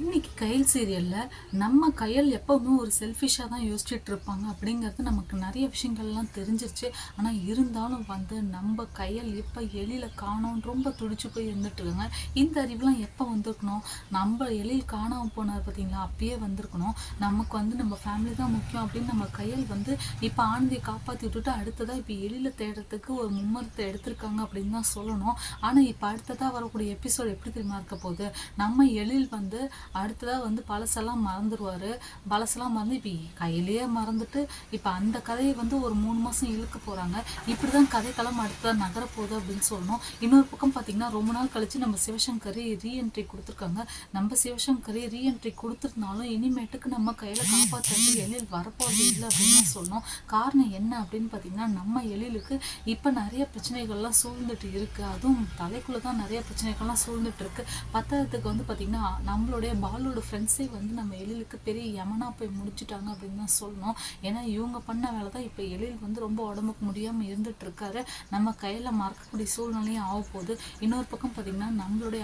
இன்னைக்கு கயல் சீரியலில் நம்ம கயல் எப்போவுமே ஒரு செல்ஃபிஷாக தான் யோசிச்சுட்டு இருப்பாங்க அப்படிங்கிறது நமக்கு நிறைய விஷயங்கள்லாம் தெரிஞ்சிருச்சு. ஆனால் இருந்தாலும் நம்ம கயல் இப்போ எழில காணோன்னு ரொம்ப துடிச்சு போய் இருந்துட்டு இருக்காங்க. இந்த அறிவுலாம் எப்போ வந்திருக்கணும்? நம்ம எழில் காணாமல் போனார் பார்த்தீங்களா, அப்பயே வந்திருக்கணும். நமக்கு நம்ம ஃபேமிலி தான் முக்கியம் அப்படின்னு நம்ம கயல் இப்போ ஆனந்தியை காப்பாற்றி விட்டுட்டு அடுத்ததாக இப்போ எழில தேடுறதுக்கு ஒரு மும்மரத்தை எடுத்திருக்காங்க அப்படின்னு தான் சொல்லணும். ஆனால் இப்போ அடுத்ததாக வரக்கூடிய எபிசோட் எப்படி தெரியுமா இருக்க போகுது? நம்ம எழில் அடுத்ததாக பழசெல்லாம் மறந்துடுவார். பழசெல்லாம் மறந்து இப்போ கையிலேயே மறந்துட்டு இப்போ அந்த கதையை ஒரு 3 மாதம் இழுக்க போகிறாங்க. இப்படி தான் கதைக்களம் அடுத்ததாக நகரப்போகுது அப்படின்னு சொல்லணும். இன்னொரு பக்கம் பார்த்திங்கன்னா ரொம்ப நாள் கழித்து நம்ம சிவசங்கரி ரீஎன்ட்ரி கொடுத்துருக்காங்க. நம்ம சிவசங்கரி ரீஎன்ட்ரி கொடுத்துருந்தாலும் இனிமேட்டுக்கு நம்ம கையில் காப்பாற்றுறது எழில் வரப்போகிறது இல்லை அப்படின்னு தான் சொல்லணும். காரணம் என்ன அப்படின்னு பார்த்திங்கன்னா, நம்ம எழிலுக்கு இப்போ நிறைய பிரச்சனைகள்லாம் சூழ்ந்துட்டு இருக்குது. அதுவும் தலைக்குள்ளே தான் நிறைய பிரச்சனைகள்லாம் சூழ்ந்துட்டு இருக்குது. பத்தாவதுக்கு பார்த்திங்கன்னா நம்மளுடைய பாலோட ஃப்ரெண்ட்ஸே நம்ம எழிலுக்கு பெரிய யமனா போய் முடிச்சுட்டாங்க அப்படின்னு தான் சொல்லணும். ஏன்னா இவங்க பண்ண வேலை தான் இப்போ எழில் ரொம்ப உடம்புக்கு முடியாமல் இருந்துட்டு இருக்காரு. நம்ம கையில் மறக்கக்கூடிய சூழ்நிலையும் ஆக போகுது. இன்னொரு பக்கம் பார்த்திங்கன்னா நம்மளுடைய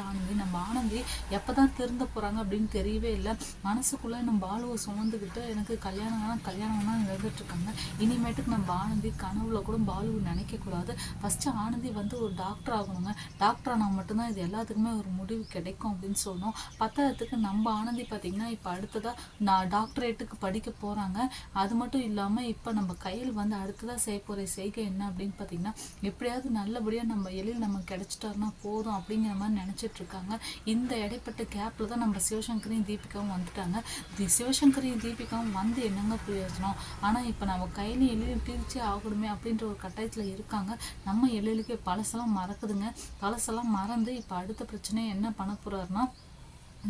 ஆனந்தி எப்போ தான் திருந்த போகிறாங்க அப்படின்னு தெரியவே இல்லை. மனசுக்குள்ளே நம்ம பாலுவை சுமந்துக்கிட்டு எனக்கு கல்யாணம்னா இருந்துட்டுருக்காங்க. இனிமேட்டுக்கு நம்ம ஆனந்தி கனவுல கூட பாலுவை நினைக்கக்கூடாது. ஃபஸ்ட்டு ஆனந்தி ஒரு டாக்டர் ஆகணுங்க. டாக்டர் ஆனால் மட்டும்தான் இது எல்லாத்துக்குமே ஒரு முடிவு கிடைக்கும் அப்படின்னு சொல்லணும். பத்தாவதுக்கு நம்ம ஆனந்தி பார்த்திங்கன்னா இப்போ அடுத்ததாக டாக்டரேட்டுக்கு படிக்க போகிறாங்க. அது மட்டும் இல்லாமல் இப்போ நம்ம கையில் அடுத்ததாக செய்ய போகிற செய்கை என்ன அப்படின்னு பார்த்திங்கன்னா, எப்படியாவது நல்லபடியாக நம்ம எழில் நமக்கு கிடச்சிட்டாருன்னா போதும் அப்படிங்கிற மாதிரி நினச்சிட்ருக்காங்க. இந்த இடைப்பட்ட கேப்பில் தான் நம்ம சிவசங்கரையும் தீபிகாவும் வந்துட்டாங்க. சிவசங்கரையும் தீபிகாவும் என்னங்க பிரயோஜனம்? ஆனால் இப்போ நம்ம கையிலையும் எழிலும் பிரிச்சே ஆகணுமே அப்படின்ற ஒரு கட்டாயத்தில் இருக்காங்க. நம்ம எழிலுக்கு பழசெல்லாம் மறக்குதுங்க. பழசெல்லாம் மறந்து இப்போ அடுத்த பிரச்சனையை என்ன பண்ண போகிறாருன்னா,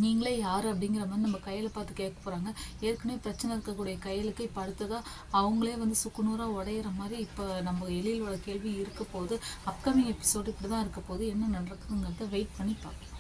நீங்களே யார் அப்படிங்கிற மாதிரி நம்ம கையில் பார்த்து கேட்க போகிறாங்க. ஏற்கனவே பிரச்சனை இருக்கக்கூடிய கையிலுக்கு இப்போ அடுத்ததாக அவங்களே சுக்குநூறாக உடையிற மாதிரி இப்போ நம்ம எழிலோட கேள்வி இருக்க போகுது. அப்கமிங் எபிசோடு இப்படி தான் இருக்க போகுது. என்ன நடக்குதுங்கிறத வெயிட் பண்ணி பார்க்கலாம்.